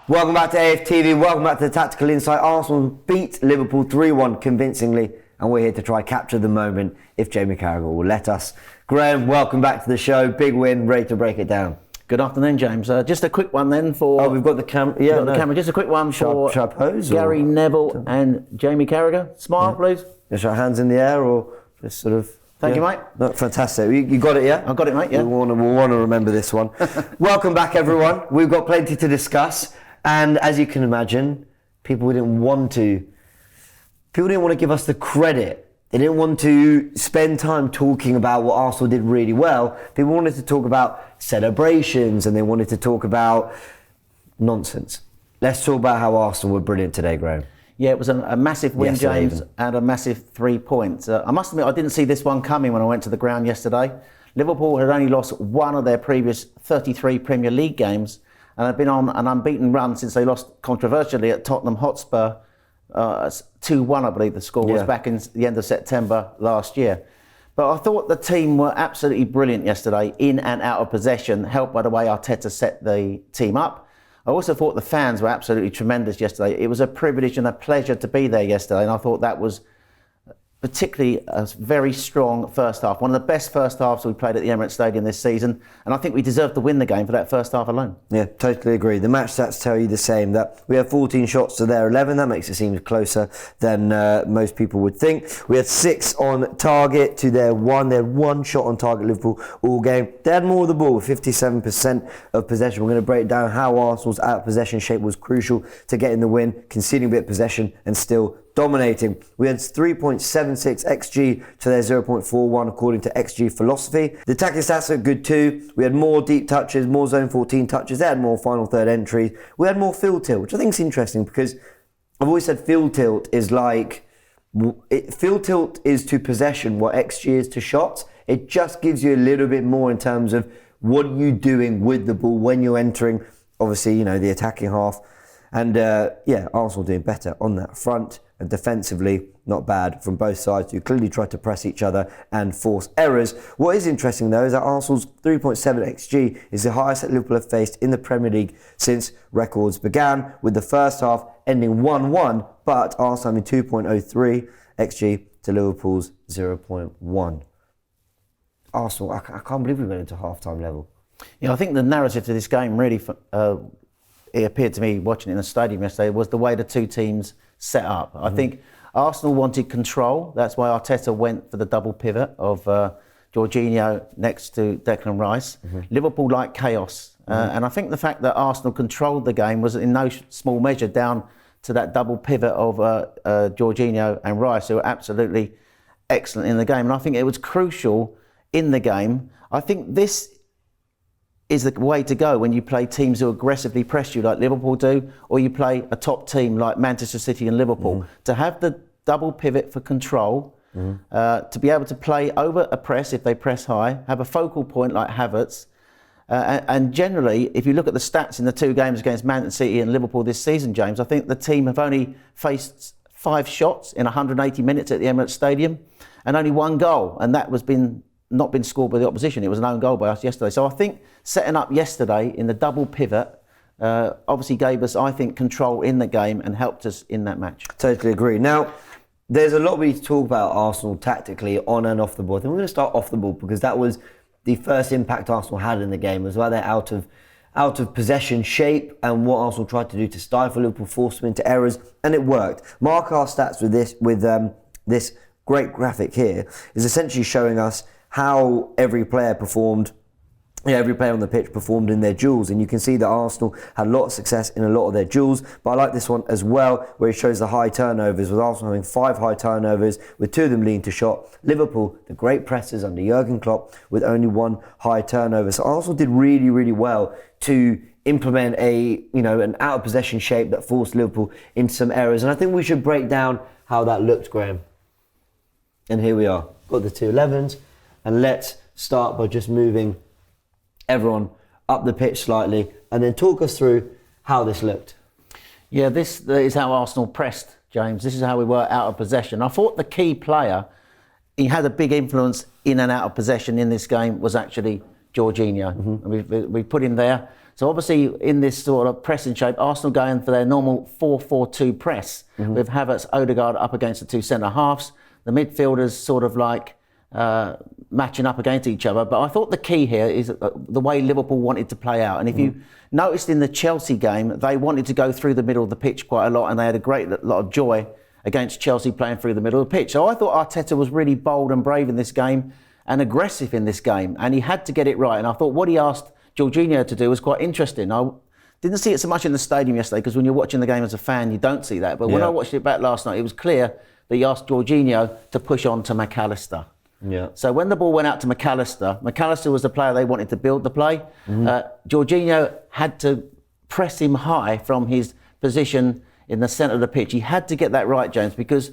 Welcome back to AFTV, welcome back to the Tactical Insight. Arsenal beat Liverpool 3-1 convincingly, and we're here to try capture the moment if Jamie Carragher will let us. Graham, welcome back to the show. Big win, ready to break it down. Good afternoon, James. Just a quick one then for... Oh, we've got the camera. Yeah, the camera. Just a quick one for shall I pose, Gary Neville and Jamie Carragher. Smile, please. Just our hands in the air or just sort of... Thank you, mate. No, fantastic. You got it, yeah? I got it, mate, yeah. We'll want to remember this one. Welcome back, everyone. We've got plenty to discuss. And as you can imagine, people didn't want to give us the credit. They didn't want to spend time talking about what Arsenal did really well. People wanted to talk about celebrations and they wanted to talk about nonsense. Let's talk about how Arsenal were brilliant today, Graham. Yeah, it was a massive win, James, and a massive 3 points. I must admit, I didn't see this one coming when I went to the ground yesterday. Liverpool had only lost one of their previous 33 Premier League games and had been on an unbeaten run since they lost controversially at Tottenham Hotspur 2-1, I believe the score was, back in the end of September last year. But I thought the team were absolutely brilliant yesterday, in and out of possession, helped by the way Arteta set the team up. I also thought the fans were absolutely tremendous yesterday. It was a privilege and a pleasure to be there yesterday, and I thought that was particularly a very strong first half. One of the best first halves we played at the Emirates Stadium this season, and I think we deserved to win the game for that first half alone. Yeah, totally agree. The match stats tell you the same, that we had 14 shots to their 11. That makes it seem closer than most people would think. We had 6 on target to their 1. They had 1 shot on target, Liverpool, all game. They had more of the ball, 57% of possession. We're going to break down how Arsenal's out-of-possession shape was crucial to getting the win, conceding a bit of possession and still dominating. We had 3.76 XG to their 0.41 according to XG philosophy. The attacking stats are good too. We had more deep touches, more zone 14 touches. They had more final third entries. We had more field tilt, which I think is interesting because I've always said field tilt is field tilt is to possession what XG is to shots. It just gives you a little bit more in terms of what are you doing with the ball when you're entering, obviously, the attacking half. And Arsenal doing better on that front. And defensively, not bad from both sides, who clearly tried to press each other and force errors. What is interesting, though, is that Arsenal's 3.7 XG is the highest that Liverpool have faced in the Premier League since records began, with the first half ending 1-1, but Arsenal having 2.03 XG to Liverpool's 0.1. Arsenal, I can't believe we went into half-time level. Yeah, I think the narrative to this game really, it appeared to me watching it in the stadium yesterday, was the way the two teams set up. I think Arsenal wanted control. That's why Arteta went for the double pivot of Jorginho next to Declan Rice. Liverpool liked chaos. And I think the fact that Arsenal controlled the game was in no small measure down to that double pivot of Jorginho and Rice, who were absolutely excellent in the game. And I think it was crucial in the game. I think this is the way to go when you play teams who aggressively press you like Liverpool do, or you play a top team like Manchester City and Liverpool. To have the double pivot for control, to be able to play over a press if they press high, have a focal point like Havertz, and generally, if you look at the stats in the 2 games against Man City and Liverpool this season, James, I think the team have only faced 5 shots in 180 minutes at the Emirates Stadium and only 1 goal, and that was not been scored by the opposition. It was an own goal by us yesterday. So I think setting up yesterday in the double pivot obviously gave us, I think, control in the game and helped us in that match. Totally agree. Now, there's a lot we need to talk about Arsenal tactically on and off the ball. I think we're going to start off the ball because that was the first impact Arsenal had in the game, as well. They're out of possession shape and what Arsenal tried to do to stifle Liverpool, force them into errors, and it worked. Mark our stats with this great graphic here is essentially showing us how every player performed. Every player on the pitch performed in their duels, and you can see that Arsenal had a lot of success in a lot of their duels. But I like this one as well, where it shows the high turnovers, with Arsenal having 5 high turnovers, with 2 of them leading to shot. Liverpool, the great pressers under Jurgen Klopp, with only 1 high turnover. So Arsenal did really, really well to implement an out of possession shape that forced Liverpool into some errors. And I think we should break down how that looked, Graham. And here we are, got the 2 11s, and let's start by just moving everyone up the pitch slightly and then talk us through how this looked. Yeah, this is how Arsenal pressed, James. This is how we were out of possession. I thought the key player, he had a big influence in and out of possession in this game, was actually Jorginho. And we put him there. So obviously in this sort of pressing shape, Arsenal going for their normal 4-4-2 press with Havertz, Odegaard up against the two centre-halves. The midfielders sort of like matching up against each other. But I thought the key here is the way Liverpool wanted to play out. And if you noticed in the Chelsea game, they wanted to go through the middle of the pitch quite a lot, and they had a great lot of joy against Chelsea playing through the middle of the pitch. So I thought Arteta was really bold and brave in this game and aggressive in this game, and he had to get it right. And I thought what he asked Jorginho to do was quite interesting. I didn't see it so much in the stadium yesterday, because when you're watching the game as a fan, you don't see that. But when I watched it back last night, it was clear that he asked Jorginho to push on to McAllister. Yeah. So when the ball went out to McAllister was the player they wanted to build the play. Jorginho had to press him high from his position in the centre of the pitch. He had to get that right, James, because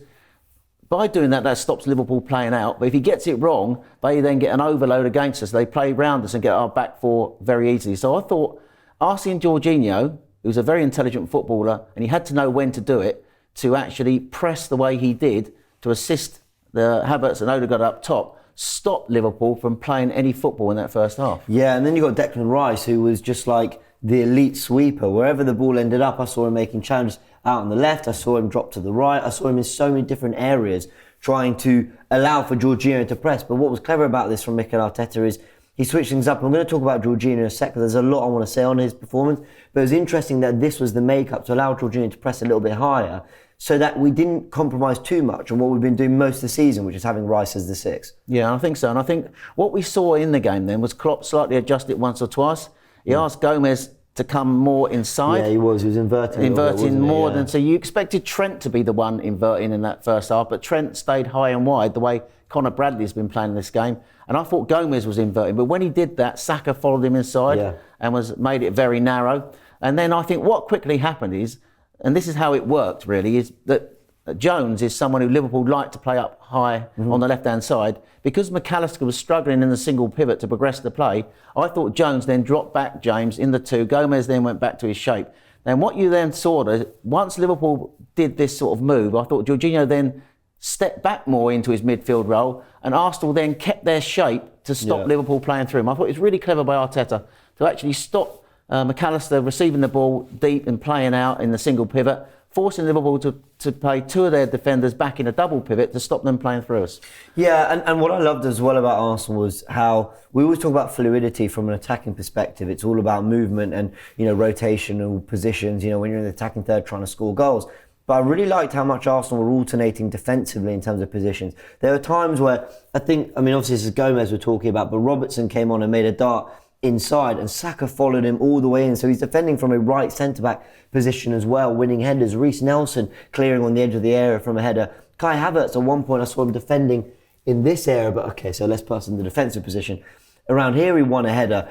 by doing that, that stops Liverpool playing out. But if he gets it wrong, they then get an overload against us. They play round us and get our back four very easily. So I thought asking Jorginho, who's a very intelligent footballer, and he had to know when to do it, to actually press the way he did to assist the Havertz and Odegaard up top, stopped Liverpool from playing any football in that first half. Yeah, and then you got Declan Rice, who was just like the elite sweeper. Wherever the ball ended up, I saw him making challenges out on the left. I saw him drop to the right. I saw him in so many different areas trying to allow for Jorginho to press. But what was clever about this from Mikel Arteta is he switched things up. I'm going to talk about Jorginho in a second. There's a lot I want to say on his performance. But it was interesting that this was the makeup to allow Jorginho to press a little bit higher, so that we didn't compromise too much on what we've been doing most of the season, which is having Rice as the six. Yeah, I think so. And I think what we saw in the game then was Klopp slightly adjust it once or twice. He asked Gomez to come more inside. Yeah, he was inverting. Inverting more than... So you expected Trent to be the one inverting in that first half, but Trent stayed high and wide the way Conor Bradley's been playing this game. And I thought Gomez was inverting. But when he did that, Saka followed him inside and made it very narrow. And then I think what quickly happened is, and this is how it worked really, is that Jones is someone who Liverpool like to play up high on the left-hand side. Because McAllister was struggling in the single pivot to progress the play, I thought Jones then dropped back James in the two. Gomez then went back to his shape. Then what you then saw, once Liverpool did this sort of move, I thought Jorginho then stepped back more into his midfield role, and Arsenal then kept their shape to stop Liverpool playing through him. I thought it was really clever by Arteta to actually stop McAllister receiving the ball deep and playing out in the single pivot, forcing Liverpool to play two of their defenders back in a double pivot to stop them playing through us. Yeah, and what I loved as well about Arsenal was how we always talk about fluidity from an attacking perspective. It's all about movement and, rotational positions, when you're in the attacking third trying to score goals. But I really liked how much Arsenal were alternating defensively in terms of positions. There were times where obviously this is Gomez we're talking about, but Robertson came on and made a dart inside, and Saka followed him all the way in. So he's defending from a right centre-back position as well, winning headers. Reece Nelson clearing on the edge of the area from a header. Kai Havertz, at one point I saw him defending in this area, but okay, so less person in the defensive position. Around here he won a header.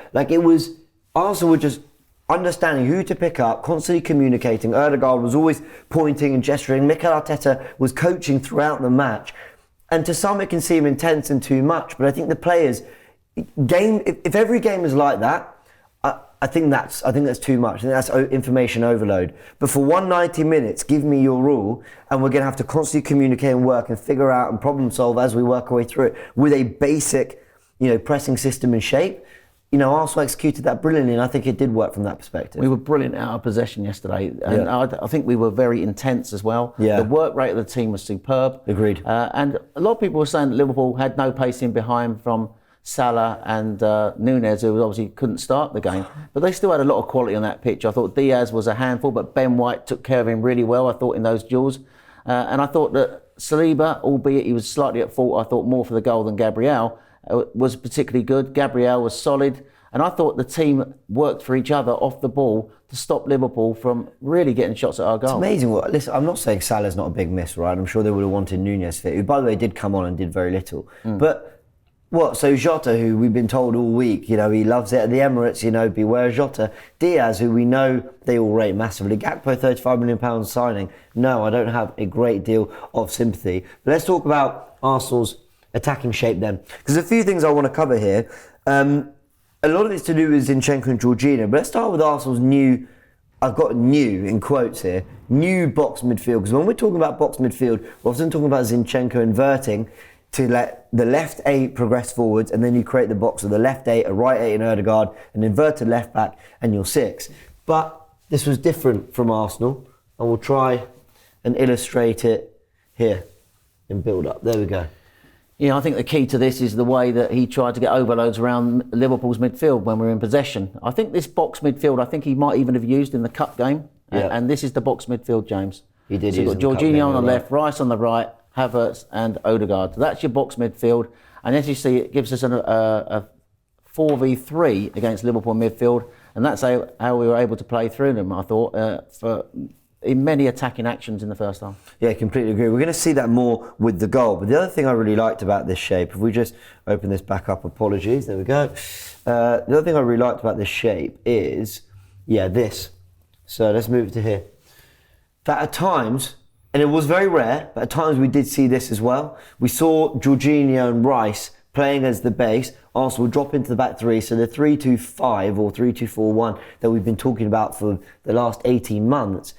Arsenal were just understanding who to pick up, constantly communicating. Odegaard was always pointing and gesturing. Mikel Arteta was coaching throughout the match. And to some it can seem intense and too much, but I think the players... if every game is like that, I think that's too much. I think that's information overload. But for 190 minutes, give me your rule, and we're going to have to constantly communicate and work and figure out and problem solve as we work our way through it with a basic, pressing system and shape. Arsenal executed that brilliantly, and I think it did work from that perspective. We were brilliant out of possession yesterday, and I think we were very intense as well. Yeah. The work rate of the team was superb. Agreed. And a lot of people were saying that Liverpool had no pace in behind from Salah and Nunez, who obviously couldn't start the game, but they still had a lot of quality on that pitch. I thought Diaz was a handful, but Ben White took care of him really well, I thought, in those duels. And I thought that Saliba, albeit he was slightly at fault, I thought more for the goal than Gabriel, was particularly good. Gabriel was solid, and I thought the team worked for each other off the ball to stop Liverpool from really getting shots at our goal. It's amazing. Listen, I'm not saying Salah's not a big miss, right? I'm sure they would have wanted Nunez fit, who, by the way, did come on and did very little. But so Jota, who we've been told all week, he loves it at the Emirates, beware Jota. Diaz, who we know they all rate massively. Gakpo, £35 million signing. No, I don't have a great deal of sympathy. But let's talk about Arsenal's attacking shape then. Because there's a few things I want to cover here. A lot of it's to do with Zinchenko and Jorginho. But let's start with Arsenal's new, I've got new in quotes here, new box midfield. Because when we're talking about box midfield, we're often talking about Zinchenko inverting. to let the left 8 progress forwards, and then you create the box of the left 8, a right 8 in Ødegaard, an inverted left back, and your 6. But this was different from Arsenal, and we'll try and illustrate it here in build up. There we go. Yeah, I think the key to this is the way that he tried to get overloads around Liverpool's midfield when we were in possession. I think this box midfield, I think he might even have used in the cup game. Yeah. And this is the box midfield, James. He did so use you've got in the cup game, Jorginho on the you're left, Rice on the right, Havertz and Ødegaard. So that's your box midfield. And as you see, it gives us a 4v3 against Liverpool midfield. And that's how we were able to play through them, I thought, in many attacking actions in the first half. Yeah, completely agree. We're going to see that more with the goal. But the other thing I really liked about this shape, if we just open this back up, apologies, there we go. The other thing I really liked about this shape is, this. So let's move to here. That at times, and it was very rare, but at times we did see this as well. We saw Jorginho and Rice playing as the base. Arsenal drop into the back 3. So the 3-2-5 or 3-2-4-1 that we've been talking about for the last 18 months,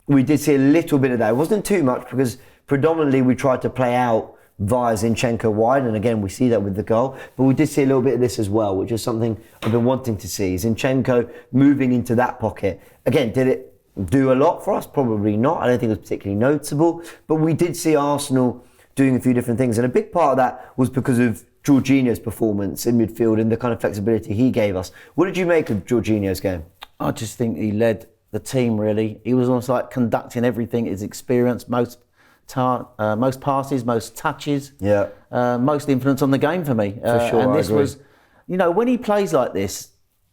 we did see a little bit of that. It wasn't too much because predominantly we tried to play out via Zinchenko wide, and again we see that with the goal, but we did see a little bit of this as well, which is something I've been wanting to see. Zinchenko moving into that pocket. Again, did it do a lot for us? Probably not. I don't think it was particularly noticeable, but we did see Arsenal doing a few different things, and a big part of that was because of Jorginho's performance in midfield and the kind of flexibility he gave us. What did you make of Jorginho's game? I just think he led the team, really. He was almost like conducting everything, his experience, most passes, most touches, most influence on the game for me. For sure, and this I agree. was, when he plays like this,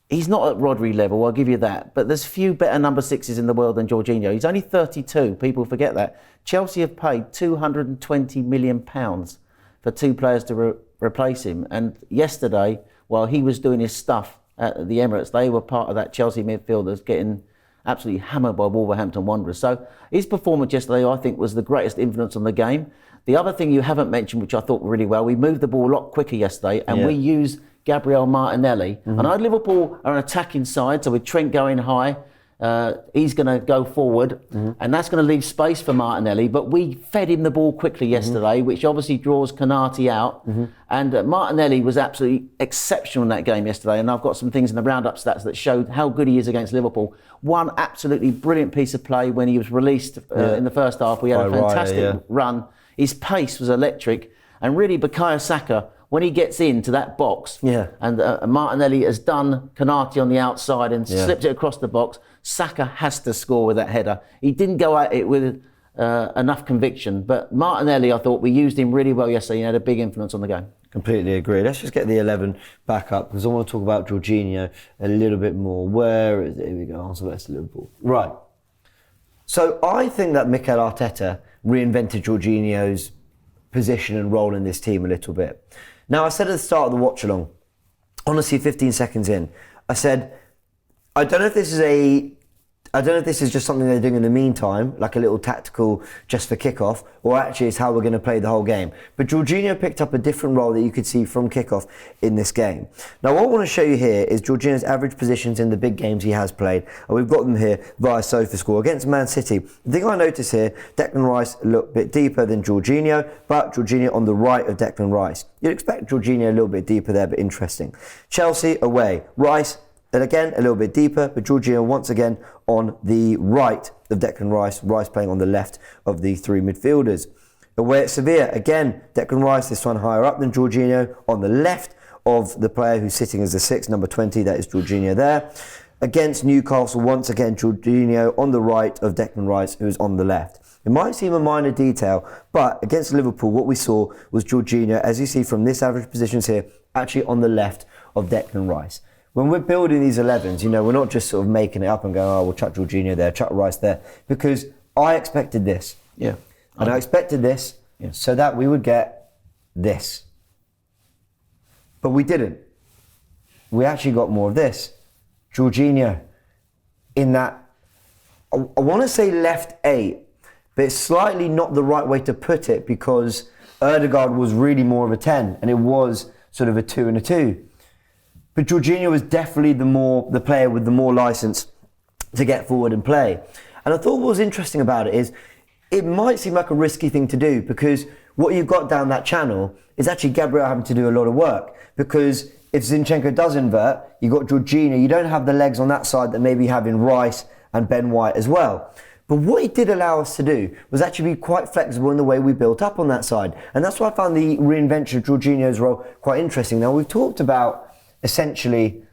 he's not at Rodri level, I'll give you that, but there's few better number 6s in the world than Jorginho. He's only 32, people forget that. Chelsea have paid £220 million for 2 players to replace him, and yesterday, while he was doing his stuff at the Emirates, they were part of that Chelsea midfield that's getting absolutely hammered by Wolverhampton Wanderers. So his performance yesterday, I think, was the greatest influence on the game. The other thing you haven't mentioned, which I thought really well, we moved the ball a lot quicker yesterday, and we used Gabriel Martinelli. And I know Liverpool are an attacking side, so with Trent going high, he's going to go forward, and that's going to leave space for Martinelli. But we fed him the ball quickly yesterday, which obviously draws Konate out. And Martinelli was absolutely exceptional in that game yesterday. And I've got some things in the roundup stats that showed how good he is against Liverpool. One absolutely brilliant piece of play when he was released in the first half. We had a fantastic run. His pace was electric. And really, Bukayo Saka, when he gets into that box, and Martinelli has done Konate on the outside and slipped it across the box, Saka has to score with that header. He didn't go at it with enough conviction, but Martinelli, I thought we used him really well yesterday. He had a big influence on the game. Completely agree. Let's just get the 11 back up because I want to talk about Jorginho a little bit more. Where is it? Here we go. Arsenal versus Liverpool. Right. So I think that Mikel Arteta reinvented Jorginho's position and role in this team a little bit. Now, I said at the start of the watch along, honestly, 15 seconds in, I said, I don't know if this is just something they're doing in the meantime, like a little tactical just for kickoff, or actually it's how we're going to play the whole game. But Jorginho picked up a different role that you could see from kickoff in this game. Now, what I want to show you here is Jorginho's average positions in the big games he has played, and we've got them here via SofaScore against Man City. The thing I notice here, Declan Rice a little bit deeper than Jorginho, but Jorginho on the right of Declan Rice. You'd expect Jorginho a little bit deeper there, but interesting. Chelsea away, Rice. Then again, a little bit deeper, but Jorginho once again on the right of Declan Rice, Rice playing on the left of the 3 midfielders. Away at Sevilla, again, Declan Rice, this one higher up than Jorginho, on the left of the player who's sitting as the 6, number 20, that is Jorginho there. Against Newcastle, once again, Jorginho on the right of Declan Rice, who's on the left. It might seem a minor detail, but against Liverpool, what we saw was Jorginho, as you see from this average positions here, actually on the left of Declan Rice. When we're building these 11s, we're not just sort of making it up and going, we'll chuck Jorginho there, chuck Rice there, because I expected this. Yeah. And I expected this so that we would get this. But we didn't. We actually got more of this. Jorginho in that, I want to say left 8, but it's slightly not the right way to put it because Ødegaard was really more of a 10 and it was sort of a 2 and a 2. But Jorginho was definitely the player with the more license to get forward and play. And I thought what was interesting about it is it might seem like a risky thing to do because what you've got down that channel is actually Gabriel having to do a lot of work, because if Zinchenko does invert, you've got Jorginho, you don't have the legs on that side that maybe having Rice and Ben White as well. But what it did allow us to do was actually be quite flexible in the way we built up on that side. And that's why I found the reinvention of Jorginho's role quite interesting. Now, we've talked about essentially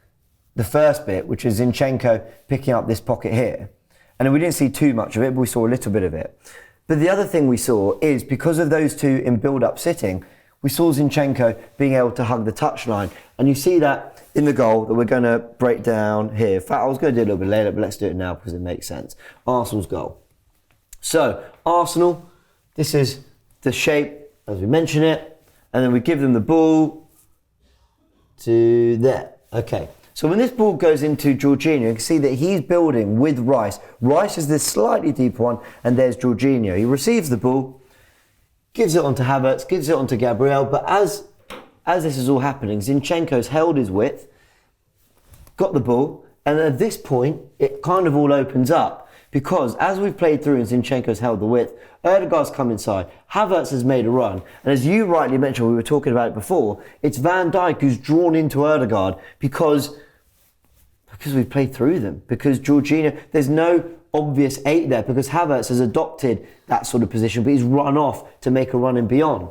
the first bit, which is Zinchenko picking up this pocket here. And then we didn't see too much of it, but we saw a little bit of it. But the other thing we saw is, because of those two in build-up sitting, we saw Zinchenko being able to hug the touchline. And you see that in the goal that we're going to break down here. In fact, I was going to do it a little bit later, but let's do it now because it makes sense. Arsenal's goal. So, Arsenal, this is the shape as we mention it. And then we give them the ball to there. Okay. So when this ball goes into Jorginho, you can see that he's building with Rice. Rice is this slightly deeper one, and there's Jorginho. He receives the ball, gives it on to Havertz, gives it on to Gabriel, but as this is all happening, Zinchenko's held his width, got the ball, and at this point, it kind of all opens up. Because as we've played through and Zinchenko's held the width, Ødegaard's come inside, Havertz has made a run, and as you rightly mentioned, we were talking about it before, it's Van Dijk who's drawn into Ødegaard because we've played through them. Because Jorginho, there's no obvious 8 there, because Havertz has adopted that sort of position, but he's run off to make a run in beyond.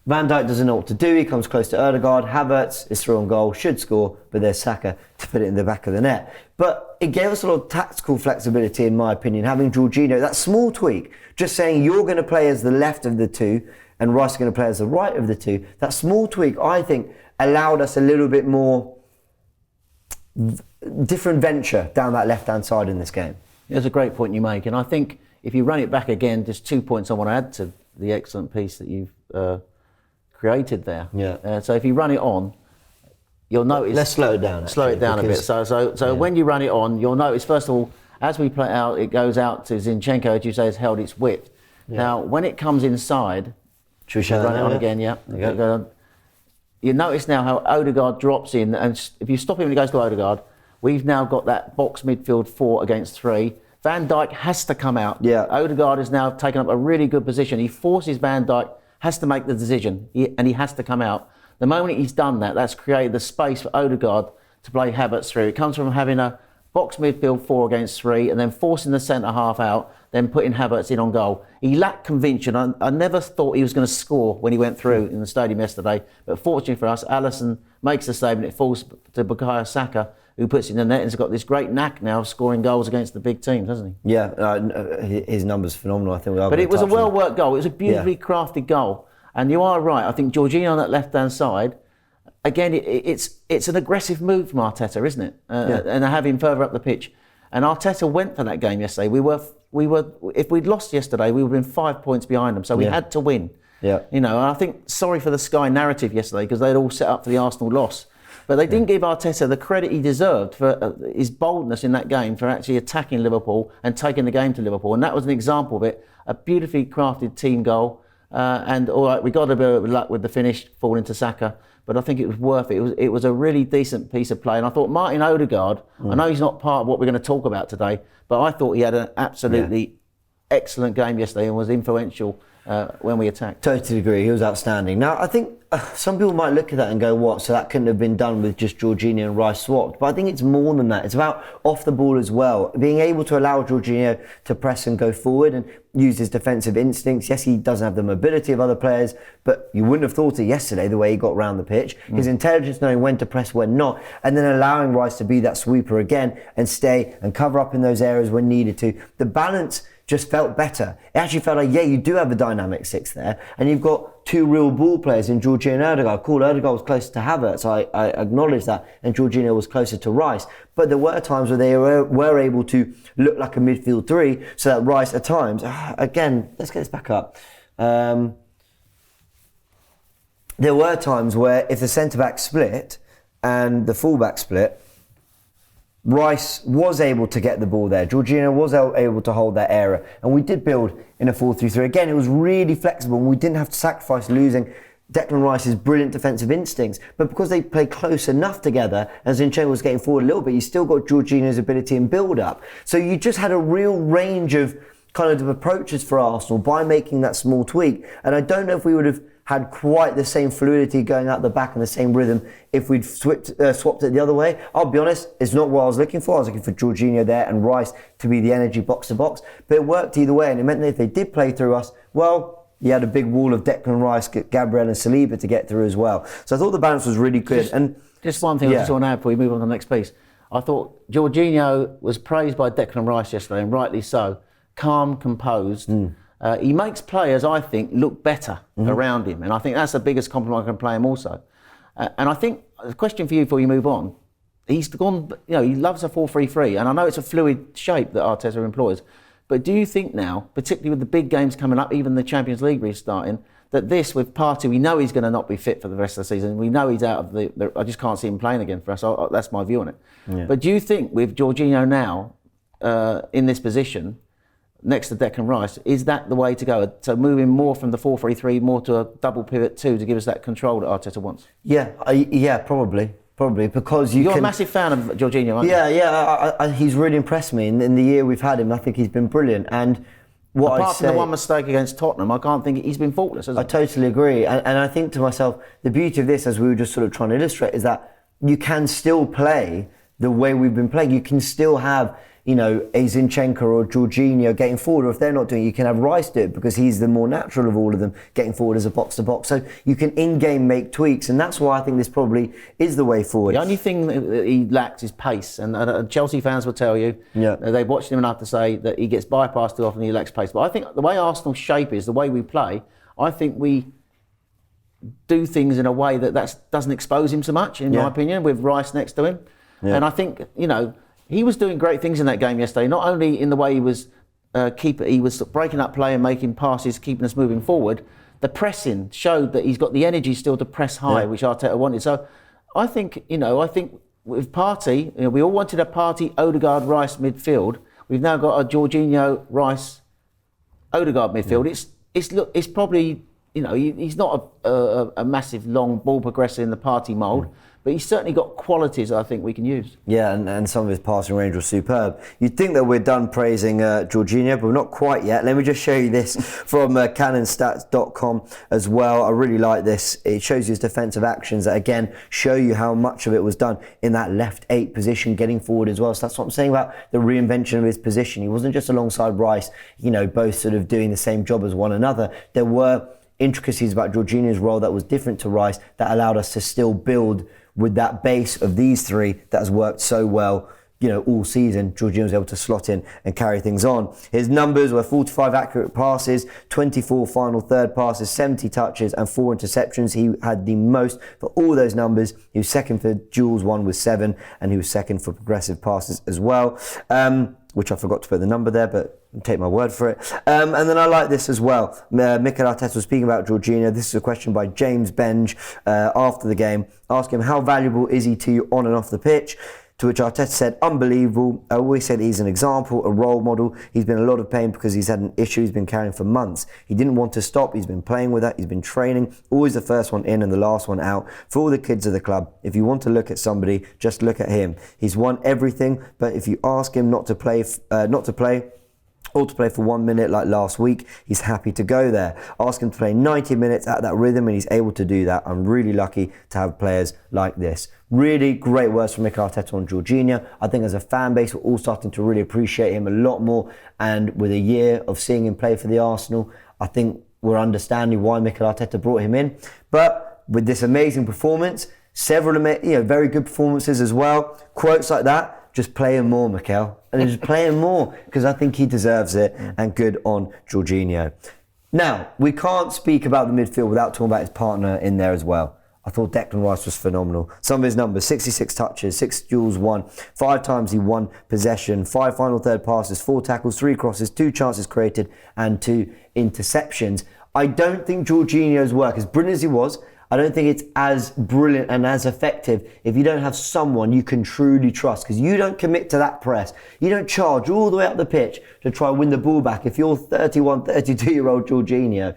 Van Dijk doesn't know what to do, he comes close to Ødegaard, Havertz is through on goal, should score, but there's Saka to put it in the back of the net. But it gave us a lot of tactical flexibility, in my opinion, having Jorginho, that small tweak, just saying you're going to play as the left of the two, and Rice is going to play as the right of the two. That small tweak, I think, allowed us a little bit more different venture down that left-hand side in this game. It's a great point you make, and I think if you run it back again, just 2 points I want to add to the excellent piece that you've created there. Yeah. So if you run it on, you'll notice. Let's slow it down. Slow it down a bit. So when you run it on, you'll notice first of all, as we play out, it goes out to Zinchenko, as you say, has held its width. Yeah. Now, when it comes inside, should we show run that it on now? again? Yeah. You notice now how Ødegaard drops in, and if you stop him when he goes to Ødegaard, we've now got that box midfield 4 against 3. Van Dijk has to come out. Yeah. Ødegaard has now taken up a really good position. He forces Van Dijk, has to make the decision, and he has to come out. The moment he's done that, that's created the space for Ødegaard to play Havertz through. It comes from having a box midfield 4 against 3, and then forcing the centre half out, then putting Havertz in on goal. He lacked conviction. I never thought he was going to score when he went through in the stadium yesterday, but fortunately for us, Alisson makes the save and it falls to Bukayo Saka, who puts it in the net and has got this great knack now of scoring goals against the big teams, hasn't he? Yeah, his numbers are phenomenal. I think we are. But it was a well-worked goal. It was a beautifully crafted goal. And you are right. I think Jorginho on that left-hand side, again, it's an aggressive move from Arteta, isn't it? And to have him further up the pitch. And Arteta went for that game yesterday. We were. If we'd lost yesterday, we would have been 5 points behind them. So we had to win. Yeah. You know, and I think sorry for the Sky narrative yesterday because they'd all set up for the Arsenal loss. But they didn't give Arteta the credit he deserved for his boldness in that game, for actually attacking Liverpool and taking the game to Liverpool. And that was an example of it. A beautifully crafted team goal. And all right, we got a bit of luck with the finish falling to Saka, but I think it was worth it. It was a really decent piece of play. And I thought Martin Ødegaard, I know he's not part of what we're going to talk about today, but I thought he had an absolutely excellent game yesterday and was influential when we attacked. Totally agree. He was outstanding. Now, I think some people might look at that and go, what? So that couldn't have been done with just Jorginho and Rice swapped. But I think it's more than that. It's about off the ball as well. Being able to allow Jorginho to press and go forward and use his defensive instincts. Yes, he doesn't have the mobility of other players, but you wouldn't have thought it yesterday, the way he got around the pitch. His intelligence knowing when to press, when not, and then allowing Rice to be that sweeper again and stay and cover up in those areas when needed to. The balance just felt better. It actually felt like, you do have a dynamic 6 there, and you've got 2 real ball players in Jorginho and Ødegaard. Cool, Ødegaard was closer to Havertz, I acknowledge that, and Jorginho was closer to Rice. But there were times where they were able to look like a midfield 3, so that Rice at times, again, let's get this back up. There were times where if the centre-back split and the full-back split, Rice was able to get the ball there. Jorginho was able to hold that area. And we did build in a 4-3-3. Again, it was really flexible and we didn't have to sacrifice losing Declan Rice's brilliant defensive instincts. But because they played close enough together, as Zinchenko was getting forward a little bit, you still got Jorginho's ability in build-up. So you just had a real range of kind of approaches for Arsenal by making that small tweak. And I don't know if we would have had quite the same fluidity going out the back and the same rhythm if we'd swapped it the other way. I'll be honest, it's not what I was looking for. I was looking for Jorginho there and Rice to be the energy box to box. But it worked either way, and it meant that if they did play through us, well, you had a big wall of Declan Rice, Gabriel and Saliba to get through as well. So I thought the balance was really good. Just one thing I just want to add before we move on to the next piece. I thought Jorginho was praised by Declan Rice yesterday, and rightly so. Calm, composed. He makes players, I think, look better around him, and I think that's the biggest compliment I can play him also. And I think the question for you before you move on, he's gone, he loves a 4-3-3, and I know it's a fluid shape that Arteta employs, but do you think now, particularly with the big games coming up, even the Champions League restarting, that this with Partey, we know he's going to not be fit for the rest of the season. We know he's out of the I just can't see him playing again for us. That's my view on it. Yeah. But do you think with Jorginho now in this position, next to Declan Rice, is that the way to go? So moving more from the 4-3-3 more to a double pivot 2 to give us that control that Arteta wants? Yeah, probably because you're a massive fan of Jorginho, aren't you? Yeah. He's really impressed me in the year we've had him. I think he's been brilliant. And apart from the one mistake against Tottenham, I can't think he's been faultless, has he? I totally agree. And I think to myself, the beauty of this, as we were just sort of trying to illustrate, is that you can still play the way we've been playing. You can still have, a Zinchenko or Jorginho getting forward, or if they're not doing it, you can have Rice do it because he's the more natural of all of them, getting forward as a box-to-box. So you can in-game make tweaks, and that's why I think this probably is the way forward. The only thing that he lacks is pace, and Chelsea fans will tell you, they've watched him enough to say that he gets bypassed too often, he lacks pace. But I think the way Arsenal's shape is, the way we play, I think we do things in a way that doesn't expose him so much, in my opinion, with Rice next to him. Yeah. And I think, he was doing great things in that game yesterday, not only in the way he was he was breaking up play and making passes, keeping us moving forward. The pressing showed that he's got the energy still to press high, which Arteta wanted. So I think, with Partey, we all wanted a Partey, Odegaard, Rice midfield. We've now got a Jorginho, Rice, Odegaard midfield. It's probably, he's not a massive long ball progressor in the Partey mould. But he's certainly got qualities I think we can use. Yeah, and some of his passing range was superb. You'd think that we're done praising Jorginho, but we're not quite yet. Let me just show you this from canonstats.com as well. I really like this. It shows you his defensive actions that, again, show you how much of it was done in that left 8 position, getting forward as well. So that's what I'm saying about the reinvention of his position. He wasn't just alongside Rice, both sort of doing the same job as one another. There were intricacies about Jorginho's role that was different to Rice that allowed us to still build with that base of these three that has worked so well, all season. Jorginho was able to slot in and carry things on. His numbers were 45 accurate passes, 24 final third passes, 70 touches and 4 interceptions. He had the most for all those numbers. He was second for duels, one with 7, and he was second for progressive passes as well, which I forgot to put the number there, but take my word for it. And then I like this as well. Mikel Arteta was speaking about Jorginho. This is a question by James Benge after the game, asking him, how valuable is he to you on and off the pitch? To which Arteta said, unbelievable. I always said he's an example, a role model. He's been in a lot of pain because he's had an issue he's been carrying for months. He didn't want to stop. He's been playing with that. He's been training. Always the first one in and the last one out. For all the kids of the club, if you want to look at somebody, just look at him. He's won everything, but if you ask him not to play or to play for 1 minute like last week, he's happy to go there. Ask him to play 90 minutes at that rhythm and he's able to do that. I'm really lucky to have players like this. Really great words from Mikel Arteta on Jorginho. I think as a fan base, we're all starting to really appreciate him a lot more. And with a year of seeing him play for the Arsenal, I think we're understanding why Mikel Arteta brought him in. But with this amazing performance, several very good performances as well, quotes like that, just play him more, Mikel. And just play him more, because I think he deserves it. And good on Jorginho. Now, we can't speak about the midfield without talking about his partner in there as well. I thought Declan Rice was phenomenal. Some of his numbers, 66 touches, 6 duels won, 5 times he won possession, 5 final third passes, 4 tackles, 3 crosses, 2 chances created and 2 interceptions. I don't think Jorginho's work, as brilliant as he was, I don't think it's as brilliant and as effective if you don't have someone you can truly trust, because you don't commit to that press. You don't charge all the way up the pitch to try and win the ball back. If you're 31, 32-year-old Jorginho,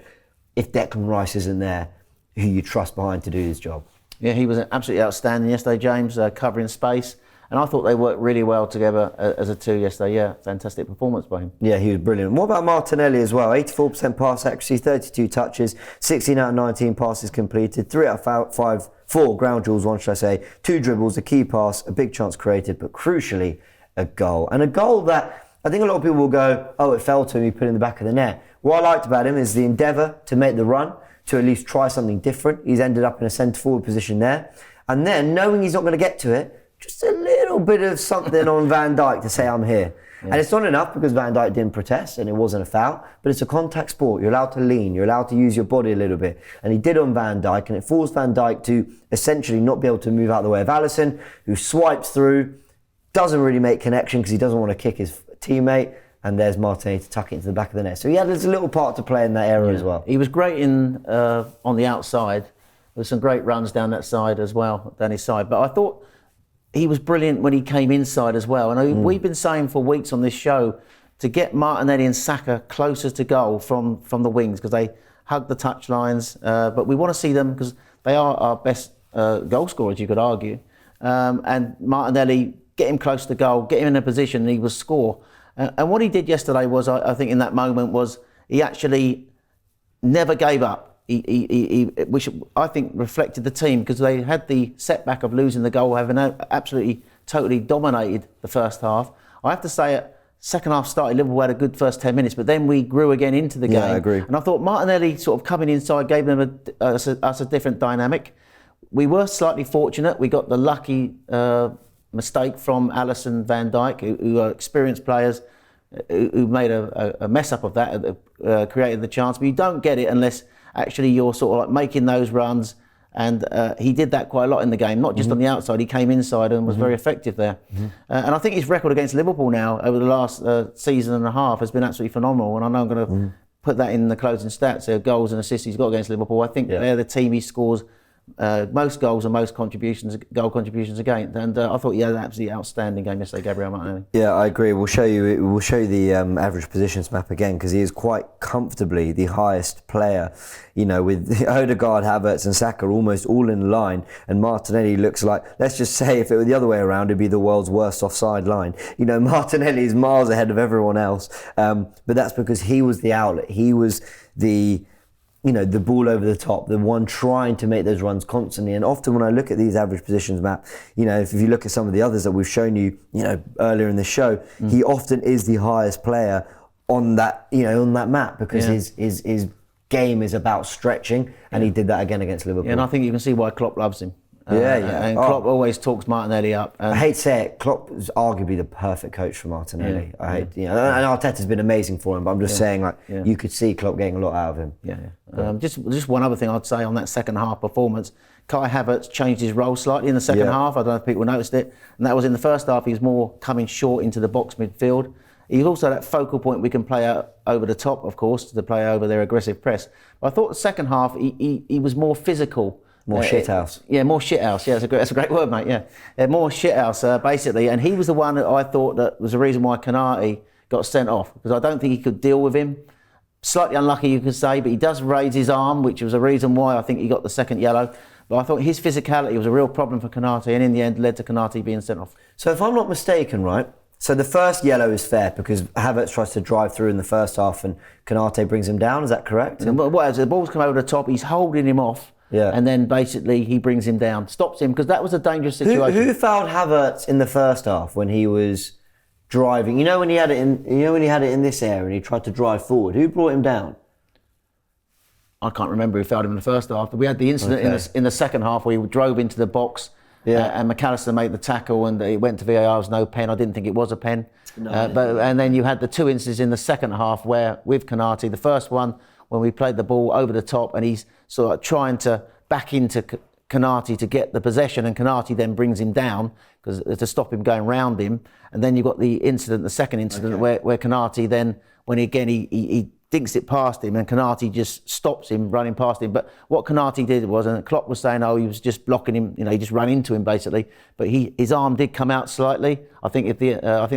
if Declan Rice isn't there, who you trust behind to do his job. Yeah, he was absolutely outstanding yesterday, James, covering space. And I thought they worked really well together as a two yesterday. Yeah, fantastic performance by him. Yeah, he was brilliant. What about Martinelli as well? 84% pass accuracy, 32 touches, 16 out of 19 passes completed, 3 out of 5, 4 ground duels, 1 should I say, 2 dribbles, a key pass, a big chance created, but crucially, a goal. And a goal that I think a lot of people will go, oh, it fell to him, he put it in the back of the net. What I liked about him is the endeavour to make the run, to at least try something different. He's ended up in a centre-forward position there. And then, knowing he's not going to get to it, just a little bit of something on Van Dijk to say, I'm here. Yeah. And it's not enough because Van Dijk didn't protest and it wasn't a foul, but it's a contact sport. You're allowed to lean, you're allowed to use your body a little bit. And he did on Van Dijk, and it forced Van Dijk to essentially not be able to move out of the way of Alisson, who swipes through, doesn't really make connection because he doesn't want to kick his teammate. And there's Martinelli to tuck it into the back of the net. So he had a little part to play in that area as well. He was great on the outside. There were some great runs down that side as well, down his side. But I thought he was brilliant when he came inside as well. And we've been saying for weeks on this show to get Martinelli and Saka closer to goal from the wings, because they hug the touchlines. But we want to see them because they are our best goal scorers, you could argue. And Martinelli, get him close to goal, get him in a position and he will score. And what he did yesterday was, I think in that moment, was he actually never gave up. Which I think reflected the team, because they had the setback of losing the goal, having absolutely, totally dominated the first half. I have to say, second half started, Liverpool had a good first 10 minutes, but then we grew again into the game. I agree. And I thought Martinelli sort of coming inside gave them us a different dynamic. We were slightly fortunate. We got the lucky mistake from Alisson, Van Dijk, who are experienced players, who made a mess up of that, created the chance. But you don't get it unless actually you're sort of like making those runs. And he did that quite a lot in the game, not just on the outside. He came inside and was very effective there. And I think his record against Liverpool now over the last season and a half has been absolutely phenomenal. And I know I'm going to put that in the closing stats, goals and assists he's got against Liverpool. I think they're the team he scores most goals and most goal contributions against, and I thought he had an absolutely outstanding game yesterday, Gabriel Martinelli. Yeah, I agree. We'll show you the average positions map again, because he is quite comfortably the highest player. You know, with Odegaard, Havertz, and Saka almost all in line, and Martinelli looks like, let's just say, if it were the other way around, it'd be the world's worst offside line. You know, Martinelli is miles ahead of everyone else, but that's because he was the outlet. He was the ball over the top, the one trying to make those runs constantly. And often when I look at these average positions map, if you look at some of the others that we've shown you, earlier in the show, he often is the highest player on that, on that map, because his game is about stretching, and he did that again against Liverpool. Yeah, and I think you can see why Klopp loves him. And Oh. Klopp always talks Martinelli up. I hate to say it, Klopp is arguably the perfect coach for Martinelli. And Arteta's been amazing for him, but I'm just saying, you could see Klopp getting a lot out of him. Just one other thing I'd say on that second half performance. Kai Havertz changed his role slightly in the second half. I don't know if people noticed it. And that was in the first half, he was more coming short into the box midfield. He's also that focal point we can play out over the top, of course, to play over their aggressive press. But I thought the second half, he was more physical. More shithouse. Yeah, more shithouse. Yeah, that's a great word, mate. Yeah, more shithouse, basically. And he was the one that I thought that was the reason why Konate got sent off, because I don't think he could deal with him. Slightly unlucky, you could say, but he does raise his arm, which was a reason why I think he got the second yellow. But I thought his physicality was a real problem for Konate, and in the end led to Konate being sent off. So if I'm not mistaken, right, so the first yellow is fair because Havertz tries to drive through in the first half and Konate brings him down, is that correct? And as the ball's come over the top, he's holding him off. Yeah. And then basically he brings him down, stops him, because that was a dangerous situation. Who fouled Havertz in the first half when he was driving? When he had it in this area and he tried to drive forward. Who brought him down? I can't remember who fouled him in the first half. But we had the incident in the second half where he drove into the box. And McAllister made the tackle and it went to VAR. It was no pen. I didn't think it was a pen. And then you had the two instances in the second half where with Konate, the first one when we played the ball over the top and he's sort of trying to back into Konate to get the possession, and Konate then brings him down to stop him going round him. And then you got the second incident where Konate then, when he dinks it past him and Konate just stops him running past him. But what Konate did was, and Klopp was saying, he was just blocking him, he just ran into him basically. But his arm did come out slightly. I think they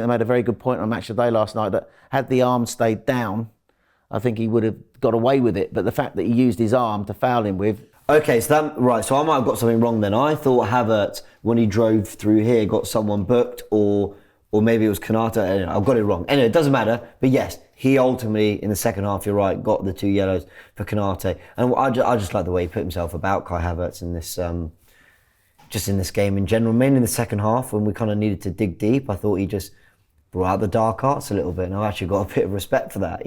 made a very good point on Match of the Day last night that had the arm stayed down, I think he would have got away with it. But the fact that he used his arm to foul him with. Okay, so I might have got something wrong then. I thought Havertz, when he drove through here, got someone booked, or maybe it was Kanata. Anyway, I've got it wrong. Anyway, it doesn't matter. But yes, he ultimately, in the second half, you're right, got the 2 yellows for Kanate. And I just like the way he put himself about Kai Havertz in this, just in this game in general. Mainly in the second half, when we kind of needed to dig deep, I thought he just brought out the dark arts a little bit, and I've actually got a bit of respect for that.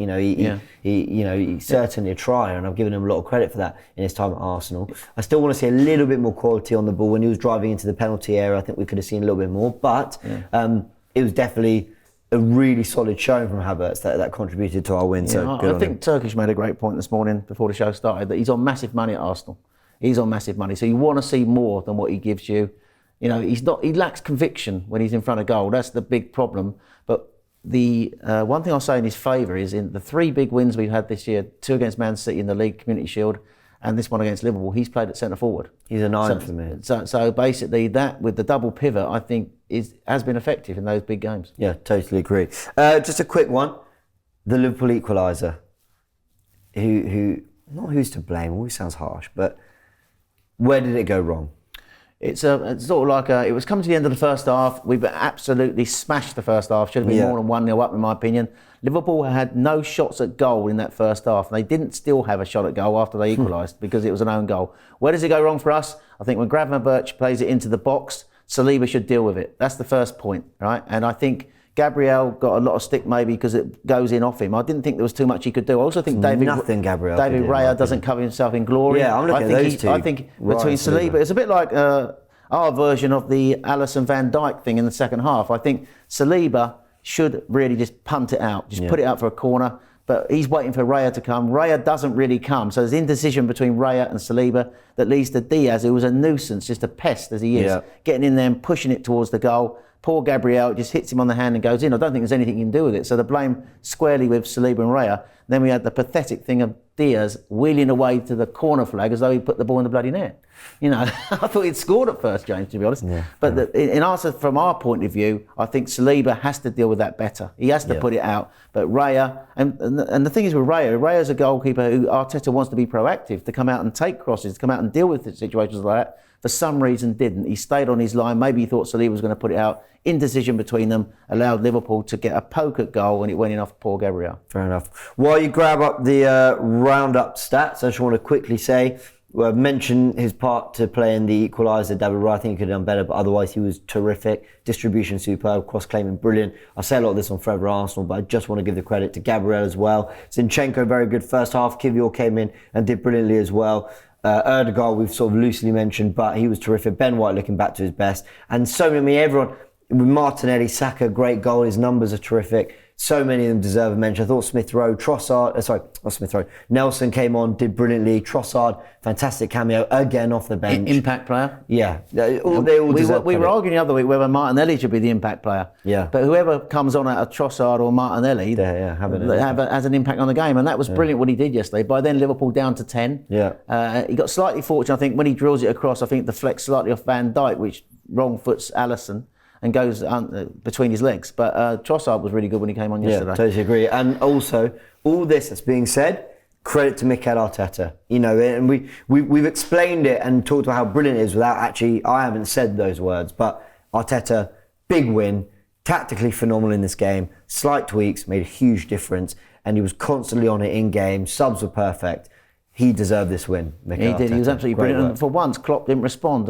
He's certainly a trier, and I've given him a lot of credit for that in his time at Arsenal. I still want to see a little bit more quality on the ball. When he was driving into the penalty area, I think we could have seen a little bit more, but it was definitely a really solid showing from Havertz that contributed to our win. So good I on think him. Turkish made a great point this morning before the show started that he's on massive money at Arsenal. He's on massive money, so you want to see more than what he gives you. He lacks conviction when he's in front of goal. That's the big problem. But the one thing I'll say in his favour is in the 3 big wins we've had this year, 2 against Man City in the League Community Shield, and this one against Liverpool, he's played at centre forward. He's a 9 for me. So basically, that with the double pivot, I think has been effective in those big games. Yeah, totally agree. Just a quick one: the Liverpool equaliser. Who's to blame? Always sounds harsh, but where did it go wrong? It's sort of like it was coming to the end of the first half. We've absolutely smashed the first half. Should have been more than 1-0 up, in my opinion. Liverpool had no shots at goal in that first half. They didn't still have a shot at goal after they equalised because it was an own goal. Where does it go wrong for us? I think when Gravenberch plays it into the box, Saliba should deal with it. That's the first point, right? And I think Gabriel got a lot of stick maybe because it goes in off him. I didn't think there was too much he could do. I also think David Raya doesn't cover himself in glory. Yeah, I'm looking at those two. I think between Saliba, it's a bit like our version of the Alisson Van Dijk thing in the second half. I think Saliba should really just punt it out, put it out for a corner. But he's waiting for Raya to come. Raya doesn't really come. So there's indecision between Raya and Saliba that leads to Diaz, who was a nuisance, just a pest as he is, getting in there and pushing it towards the goal. Poor Gabriel just hits him on the hand and goes in. I don't think there's anything he can do with it. So the blame squarely with Saliba and Raya. Then we had the pathetic thing of Diaz wheeling away to the corner flag as though he put the ball in the bloody net. I thought he'd scored at first, James, to be honest. Yeah. But in answer from our point of view, I think Saliba has to deal with that better. He has to put it out. But Raya, and the thing is with Raya's a goalkeeper who Arteta wants to be proactive, to come out and take crosses, to come out and deal with situations like that. For some reason didn't. He stayed on his line. Maybe he thought Saliba was going to put it out. Indecision between them allowed Liverpool to get a poke at goal and it went in off poor Gabriel. Fair enough. While you grab up the roundup stats, I just want to quickly say, mention his part to play in the equaliser. David Raya, I think he could have done better, but otherwise he was terrific. Distribution superb, cross-claiming brilliant. I say a lot of this on Forever Arsenal, but I just want to give the credit to Gabriel as well. Zinchenko, very good first half. Kivior came in and did brilliantly as well. Erdegaard, we've sort of loosely mentioned, but he was terrific. Ben White looking back to his best. And so many, everyone, with Martinelli, Saka, great goal. His numbers are terrific. So many of them deserve a mention. I thought Nelson came on, did brilliantly. Trossard, fantastic cameo, again off the bench. Impact player? Yeah. They all deserve we were arguing the other week whether Martinelli should be the impact player. Yeah. But whoever comes on out of Trossard or Martinelli has an impact on the game. And that was brilliant what he did yesterday. By then, Liverpool down to 10. Yeah. He got slightly fortunate, I think, when he drills it across, I think deflects slightly off Van Dijk, which wrong foots Alisson and goes between his legs. But Trossard was really good when he came on yesterday. Yeah, totally agree. And also, all this that's being said, credit to Mikel Arteta. And we've explained it and talked about how brilliant it is without actually, I haven't said those words, but Arteta, big win, tactically phenomenal in this game, slight tweaks, made a huge difference, and he was constantly on it in game, subs were perfect. He deserved this win, Mikel Arteta. He did. He was absolutely Great brilliant. work. And for once, Klopp didn't respond.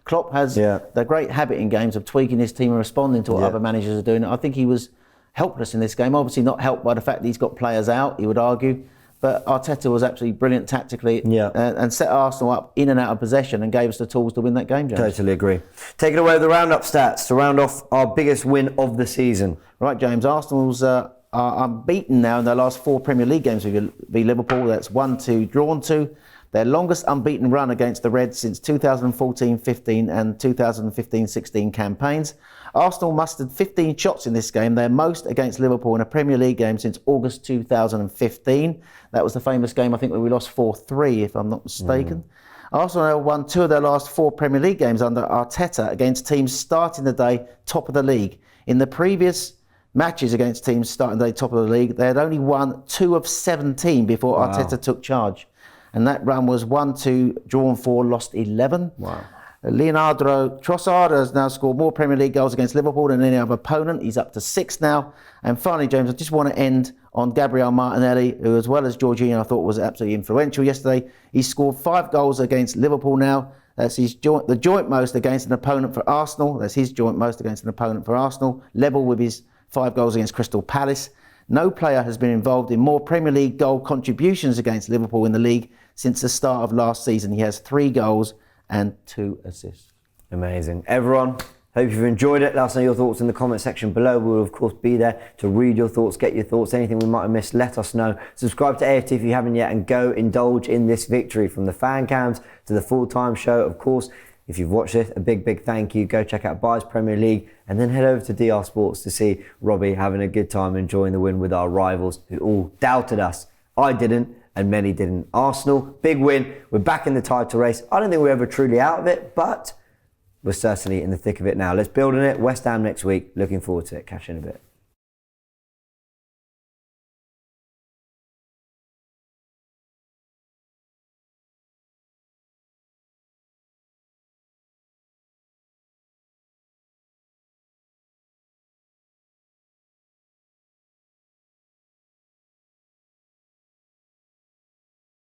Klopp has the great habit in games of tweaking his team and responding to what other managers are doing. I think he was helpless in this game. Obviously not helped by the fact that he's got players out, he would argue. But Arteta was absolutely brilliant tactically and set Arsenal up in and out of possession and gave us the tools to win that game, James. Totally agree. Take it away with the roundup stats to round off our biggest win of the season. Right, James. Arsenal's are unbeaten now in their last 4 Premier League games with Liverpool. That's 1-2 drawn 2. Their longest unbeaten run against the Reds since 2014-15 and 2015-16 campaigns. Arsenal mustered 15 shots in this game, their most against Liverpool in a Premier League game since August 2015. That was the famous game, I think, where we lost 4-3, if I'm not mistaken. Arsenal won 2 of their last 4 Premier League games under Arteta against teams starting the day top of the league. In the previous matches against teams starting the day top of the league, they had only won 2 of 17 before Arteta took charge. and that run was 1-2, drawn 4, lost 11. Wow. Leonardo Trossard has now scored more Premier League goals against Liverpool than any other opponent. He's up to 6 now. And finally, James, I just want to end on Gabriel Martinelli, who, as well as Jorginho, I thought was absolutely influential yesterday. He scored 5 goals against Liverpool now. That's the joint most against an opponent for Arsenal. That's his joint most against an opponent for Arsenal. Level with his 5 goals against Crystal Palace. No player has been involved in more Premier League goal contributions against Liverpool in the league since the start of last season. He has 3 goals and 2 assists. Amazing. Everyone, hope you've enjoyed it. Let us know your thoughts in the comment section below. We will, of course, be there to read your thoughts, get your thoughts. Anything we might have missed, let us know. Subscribe to AFTV if you haven't yet, and go indulge in this victory, from the fan cams to the full-time show. Of course, if you've watched this, a big, big thank you. Go check out Bayes Premier League, and then head over to DR Sports to see Robbie having a good time enjoying the win with our rivals who all doubted us. I didn't, and many didn't. Arsenal, big win. We're back in the title race. I don't think we're ever truly out of it, but we're certainly in the thick of it now. Let's build on it. West Ham next week. Looking forward to it. Catch you in a bit.